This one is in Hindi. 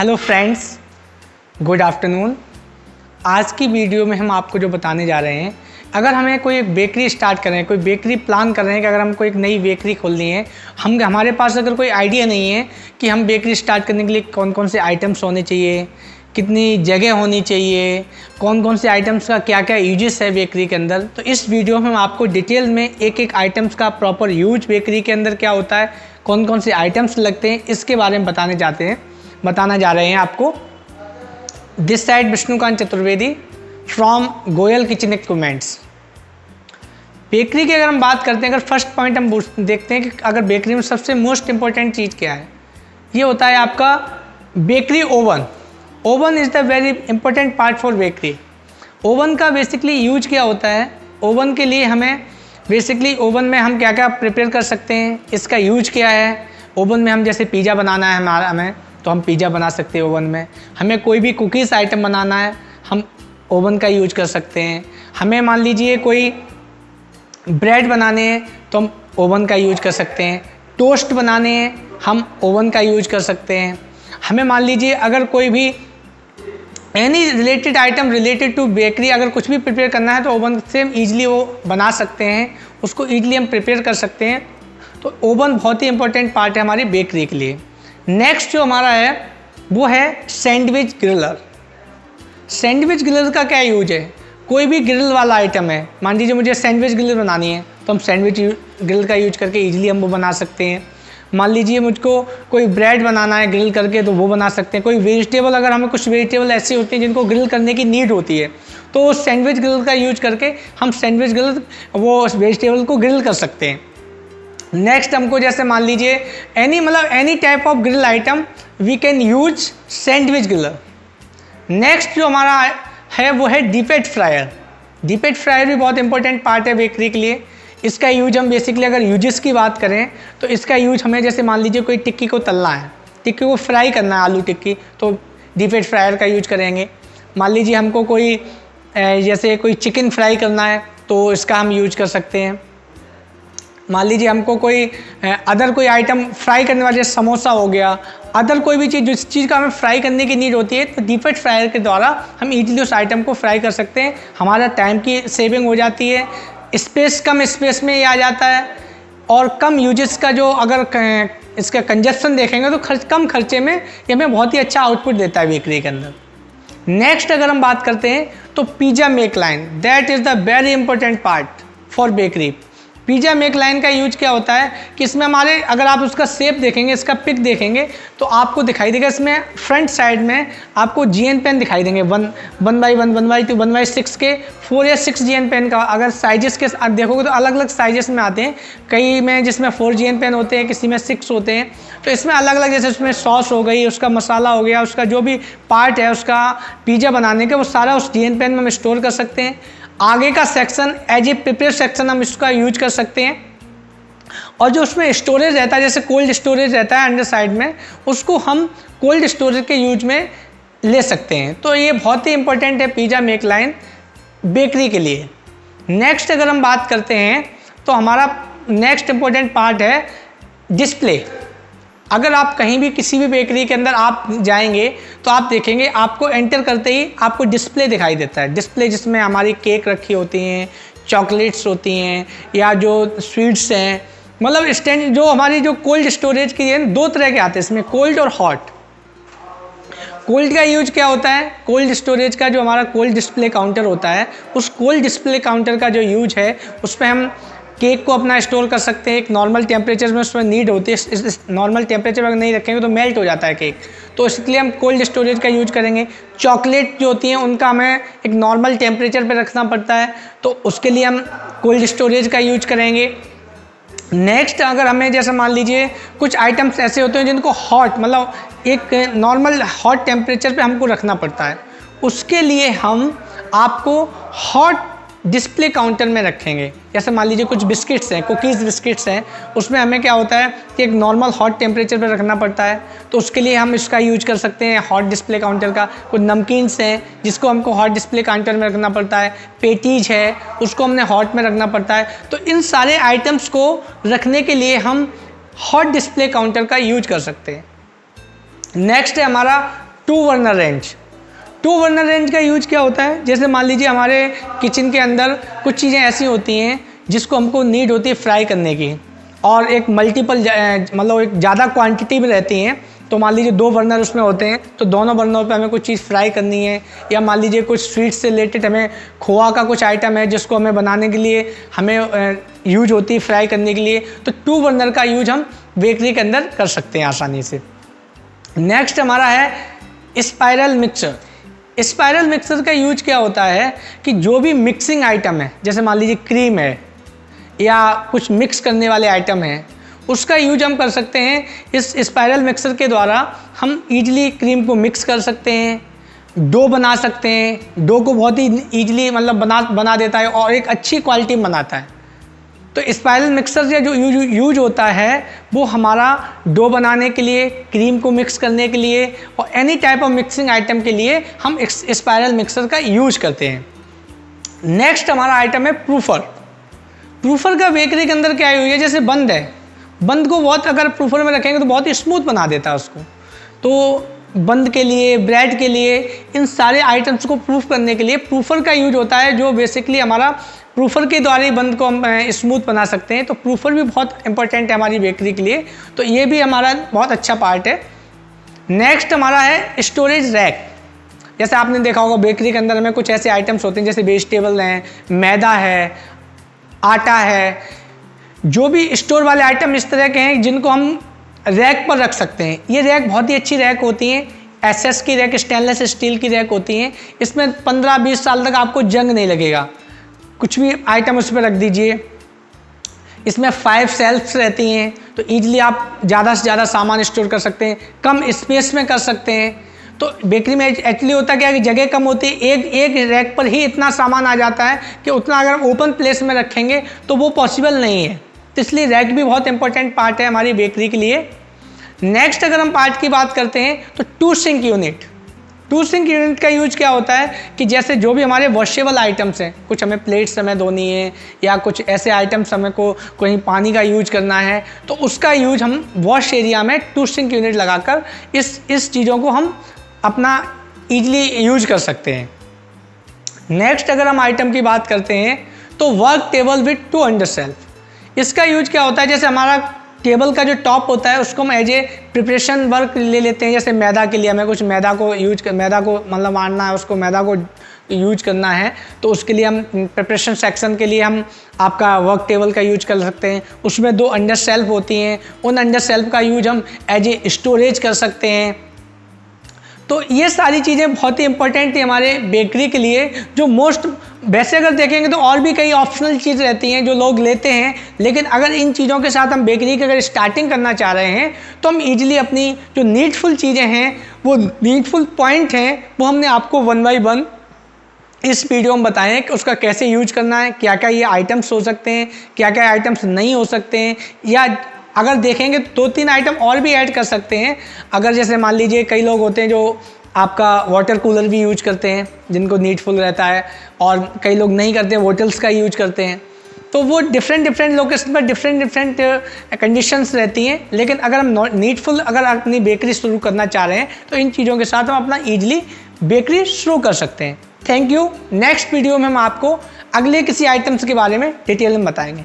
Hello friends, good afternoon. आज की वीडियो में हम आपको जो बताने जा रहे हैं, अगर हमें कोई एक बेकरी स्टार्ट कर रहे हैं, कोई बेकरी प्लान कर रहे हैं कि अगर हमको एक नई बेकरी खोलनी है, हमारे पास अगर कोई आइडिया नहीं है कि हम बेकरी स्टार्ट करने के लिए कौन कौन से आइटम्स होने चाहिए, कितनी जगह होनी चाहिए, कौन कौन से आइटम्स का क्या क्या यूजेस है बेकरी के अंदर, तो इस वीडियो में हम आपको डिटेल में एक एक आइटम्स का प्रॉपर यूज बेकरी के अंदर क्या होता है, कौन कौन से आइटम्स लगते हैं, इसके बारे में बताना जा रहे हैं आपको। This side Vishnukant Chaturvedi from Goyal kitchen equipments. Bakery की अगर हम बात करते हैं, अगर फर्स्ट पॉइंट हम देखते हैं कि अगर बेकरी में सबसे मोस्ट इंपॉर्टेंट चीज़ क्या है, ये होता है आपका bakery oven. Oven is the very important part for bakery. Oven का बेसिकली यूज क्या होता है, ओवन के लिए हमें बेसिकली ओवन में हम क्या क्या प्रिपेयर कर सकते हैं, इसका यूज क्या है। ओवन में हम जैसे पिज़्ज़ा बनाना है हमें तो हम पिज़्ज़ा बना सकते हैं ओवन में। हमें कोई भी कुकीज़ आइटम बनाना है हम ओवन का यूज कर सकते हैं। हमें मान लीजिए कोई ब्रेड बनाने हैं तो हम ओवन का यूज कर सकते हैं। टोस्ट बनाने हैं हम ओवन का यूज कर सकते हैं। हमें मान लीजिए अगर कोई भी any related item related to bakery अगर कुछ भी प्रिपेयर करना है तो ओवन से हम ईजिली वो बना सकते हैं, उसको ईजिली हम प्रिपेयर कर सकते हैं। तो ओवन बहुत ही इंपॉर्टेंट पार्ट है हमारी बेकरी के लिए। नेक्स्ट जो हमारा है वो है सैंडविच ग्रिलर। सैंडविच ग्रिलर का क्या यूज है, कोई भी ग्रिल वाला आइटम है, मान लीजिए मुझे सैंडविच ग्रिलर बनानी है तो हम सैंडविच ग्रिल का यूज करके ईजिली हम वो बना सकते हैं। मान लीजिए मुझको कोई ब्रेड बनाना है ग्रिल करके तो वो बना सकते हैं। कोई वेजिटेबल, अगर हमें कुछ वेजिटेबल ऐसी होती हैं जिनको ग्रिल करने की नीड होती है तो सैंडविच ग्रिल का यूज करके हम सैंडविच ग्रिल वो वेजिटेबल को ग्रिल कर सकते हैं। नेक्स्ट हमको जैसे मान लीजिए any type of grill item we can use sandwich griller. Next जो हमारा है वो है deep at fryer. Deep at fryer भी बहुत इंपॉर्टेंट पार्ट है बेकरी के लिए। इसका यूज हम बेसिकली अगर यूजेस की बात करें तो इसका यूज हमें जैसे मान लीजिए कोई टिक्की को तलना है, टिक्की को फ्राई करना है, आलू टिक्की, तो डीप एट फ्रायर का यूज करेंगे। मान लीजिए हमको कोई जैसे कोई चिकन फ्राई करना है तो इसका हम यूज कर सकते हैं। मान लीजिए हमको कोई अदर कोई आइटम फ्राई करने वाले, समोसा हो गया, अदर कोई भी चीज़ जिस चीज़ का हमें फ्राई करने की नीड होती है तो डीप एट फ्रायर के द्वारा हम इजीली उस आइटम को फ्राई कर सकते हैं। हमारा टाइम की सेविंग हो जाती है, कम स्पेस में ये आ जाता है और कम यूजेस का जो अगर इसका कंजप्शन देखेंगे तो कम खर्चे में ये हमें बहुत ही अच्छा आउटपुट देता है बेकरी के अंदर। नेक्स्ट अगर हम बात करते हैं तो pizza make line, that is the very important part for bakery. Pizza make line का यूज क्या होता है कि इसमें हमारे अगर आप उसका शेप देखेंगे, इसका पिक देखेंगे तो आपको दिखाई देगा, इसमें फ्रंट साइड में आपको जीएन पेन दिखाई देंगे 1x1, 1x2, 1x6 के 4 या 6 जीएन पेन का। अगर साइजेस के आप देखोगे तो अलग अलग साइजेस में आते हैं, कई में जिसमें 4 जीएन पेन होते हैं, किसी में 6 होते हैं। तो इसमें अलग अलग, जैसे उसमें सॉस हो गई, उसका मसाला हो गया, उसका जो भी पार्ट है उसका पिज़्ज़ा बनाने के, वो सारा उस जीएन पेन में हम स्टोर कर सकते हैं। आगे का section as a prepare section हम इसका यूज कर सकते हैं। और जो उसमें स्टोरेज रहता है, जैसे कोल्ड स्टोरेज रहता है अंडर साइड में, उसको हम कोल्ड स्टोरेज के यूज में ले सकते हैं। तो ये बहुत ही इंपॉर्टेंट है पिज़्ज़ा मेक लाइन बेकरी के लिए। नेक्स्ट अगर हम बात करते हैं तो हमारा नेक्स्ट इंपॉर्टेंट पार्ट है डिस्प्ले। अगर आप कहीं भी किसी भी बेकरी के अंदर आप जाएंगे तो आप देखेंगे आपको एंटर करते ही आपको डिस्प्ले दिखाई देता है। डिस्प्ले जिसमें हमारी केक रखी होती हैं, चॉकलेट्स होती हैं या जो स्वीट्स हैं, मतलब स्टैंड जो हमारी जो कोल्ड स्टोरेज की है, 2 तरह के आते हैं इसमें, कोल्ड और हॉट। कोल्ड का यूज क्या होता है, कोल्ड स्टोरेज का जो हमारा कोल्ड डिस्प्ले काउंटर होता है, उस कोल्ड डिस्प्ले काउंटर का जो यूज है उसमें हम केक को अपना स्टोर कर सकते हैं। एक नॉर्मल टेम्परेचर में उसमें नीड होती है, इस नॉर्मल टेम्परेचर में अगर नहीं रखेंगे तो मेल्ट हो जाता है केक, तो इसलिए हम कोल्ड स्टोरेज का यूज करेंगे। चॉकलेट जो होती हैं उनका हमें एक नॉर्मल टेम्परेचर पे रखना पड़ता है, तो उसके लिए हम कोल्ड स्टोरेज का यूज करेंगे। नेक्स्ट अगर हमें जैसे मान लीजिए कुछ आइटम्स ऐसे होते हैं जिनको हॉट, मतलब एक नॉर्मल हॉट टेम्परेचर पे हमको रखना पड़ता है, उसके लिए हम आपको हॉट डिस्प्ले काउंटर में रखेंगे। जैसे मान लीजिए कुछ बिस्किट्स हैं, कुकीज़ बिस्किट्स हैं, उसमें हमें क्या होता है कि एक नॉर्मल हॉट टेम्परेचर पर रखना पड़ता है, तो उसके लिए हम इसका यूज कर सकते हैं हॉट डिस्प्ले काउंटर का। कुछ नमकीन्स हैं जिसको हमको हॉट डिस्प्ले काउंटर में रखना पड़ता है, पेटीज है उसको हमने हॉट में रखना पड़ता है। तो इन सारे आइटम्स को रखने के लिए हम हॉट डिस्प्ले काउंटर का यूज कर सकते हैं। नेक्स्ट है हमारा two burner range. Two burner range का यूज क्या होता है, जैसे मान लीजिए हमारे किचन के अंदर कुछ चीज़ें ऐसी होती हैं जिसको हमको नीड होती है फ्राई करने की, और एक मल्टीपल मतलब एक ज़्यादा क्वांटिटी में रहती हैं। तो मान लीजिए 2 बर्नर उसमें होते हैं, तो दोनों बर्नरों पे हमें कुछ चीज़ फ्राई करनी है, या मान लीजिए कुछ स्वीट से रिलेटेड हमें खोआ का कुछ आइटम है जिसको हमें बनाने के लिए हमें यूज होती है फ्राई करने के लिए, तो 2 बर्नर का यूज हम बेकरी के अंदर कर सकते हैं आसानी से। नेक्स्ट हमारा है स्पाइरल मिक्सर। स्पाइरल मिक्सर का यूज क्या होता है कि जो भी मिक्सिंग आइटम है, जैसे मान लीजिए क्रीम है या कुछ मिक्स करने वाले आइटम हैं, उसका यूज हम कर सकते हैं। इस स्पाइरल मिक्सर के द्वारा हम ईजिली क्रीम को मिक्स कर सकते हैं, डो बना सकते हैं। डो को बहुत ही ईजिली मतलब बना देता है और एक अच्छी क्वालिटी में बनाता है। तो स्पाइरल मिक्सर का जो यूज होता है वो हमारा डो बनाने के लिए, क्रीम को मिक्स करने के लिए और any type of mixing item के लिए हम स्पाइरल मिक्सर का यूज करते हैं। नेक्स्ट हमारा आइटम है प्रूफर। प्रूफर का बेकरी के अंदर क्या यूज है, जैसे बंद है, बंद को बहुत अगर प्रूफर में रखेंगे तो बहुत ही स्मूथ बना देता है उसको। तो बंद के लिए, ब्रेड के लिए, इन सारे आइटम्स को प्रूफ करने के लिए प्रूफर का यूज होता है, जो बेसिकली हमारा प्रूफर के द्वारा ही बंद को हम स्मूथ बना सकते हैं। तो प्रूफर भी बहुत इंपॉर्टेंट है हमारी बेकरी के लिए, तो ये भी हमारा बहुत अच्छा पार्ट है। नेक्स्ट हमारा है स्टोरेज रैक। जैसे आपने देखा होगा बेकरी के अंदर हमें कुछ ऐसे आइटम्स होते हैं जैसे वेजिटेबल हैं, मैदा है, आटा है, जो भी स्टोर वाले आइटम इस तरह के हैं जिनको हम रैक पर रख सकते हैं। ये रैक बहुत ही अच्छी रैक होती हैं, एसएस की रैक, स्टेनलेस स्टील की रैक होती हैं। इसमें 15-20 साल तक आपको जंग नहीं लगेगा, कुछ भी आइटम उस पर रख दीजिए। इसमें 5 सेल्फ्स रहती हैं, तो ईजिली आप ज़्यादा से ज़्यादा सामान स्टोर कर सकते हैं, कम स्पेस में कर सकते हैं। तो बेकरी में एक्चुअली होता क्या है कि जगह कम होती है, एक रैक पर ही इतना सामान आ जाता है कि उतना अगर ओपन प्लेस में रखेंगे तो वो पॉसिबल नहीं है। तो इसलिए रैक भी बहुत इंपॉर्टेंट पार्ट है हमारी बेकरी के लिए। नेक्स्ट अगर हम पार्ट की बात करते हैं तो two sink unit. Two sink unit का यूज क्या होता है कि जैसे जो भी हमारे वॉशेबल आइटम्स हैं, कुछ हमें प्लेट्स हमें धोनी है या कुछ ऐसे आइटम्स हमें को कहीं पानी का यूज करना है, तो उसका यूज हम वॉश एरिया में टू सिंक यूनिट लगाकर इस चीज़ों को हम अपना ईजिली यूज कर सकते हैं। नेक्स्ट अगर हम आइटम की बात करते हैं तो work table with 2 under shelf. इसका यूज क्या होता है, जैसे हमारा टेबल का जो टॉप होता है उसको हम एज ए प्रिपरेशन वर्क ले लेते हैं। जैसे मैदा के लिए हमें कुछ मैदा को मतलब मारना है, उसको मैदा को यूज करना है, तो उसके लिए हम प्रिपरेशन सेक्शन के लिए हम आपका वर्क टेबल का यूज कर सकते हैं। उसमें 2 अंडर शेल्फ होती हैं, उन अंडर शेल्फ का यूज हम एज ए स्टोरेज कर सकते हैं। तो ये सारी चीज़ें बहुत ही इंपॉर्टेंट थी हमारे बेकरी के लिए, जो मोस्ट वैसे अगर देखेंगे तो और भी कई ऑप्शनल चीज़ रहती हैं जो लोग लेते हैं, लेकिन अगर इन चीज़ों के साथ हम बेकरी की अगर स्टार्टिंग करना चाह रहे हैं तो हम ईजिली अपनी जो नीडफुल चीज़ें हैं, वो नीडफुल पॉइंट हैं, वो हमने आपको 1 बाय 1 इस वीडियो में बताएं हैं कि उसका कैसे यूज करना है, क्या क्या ये आइटम्स हो सकते हैं, क्या क्या आइटम्स नहीं हो सकते हैं, या अगर देखेंगे तो 2-3 आइटम और भी ऐड कर सकते हैं। अगर जैसे मान लीजिए कई लोग होते हैं जो आपका वाटर कूलर भी यूज करते हैं जिनको नीडफुल रहता है, और कई लोग नहीं करते हैं, बोटल्स का यूज करते हैं। तो वो डिफरेंट लोकेशन पर डिफरेंट कंडीशंस रहती हैं। लेकिन अगर हम नीडफुल अगर अपनी बेकरी शुरू करना चाह रहे हैं तो इन चीज़ों के साथ हम अपना ईजिली बेकरी शुरू कर सकते हैं। Thank you. नेक्स्ट वीडियो में हम आपको अगले किसी आइटम्स के बारे में डिटेल में बताएंगे।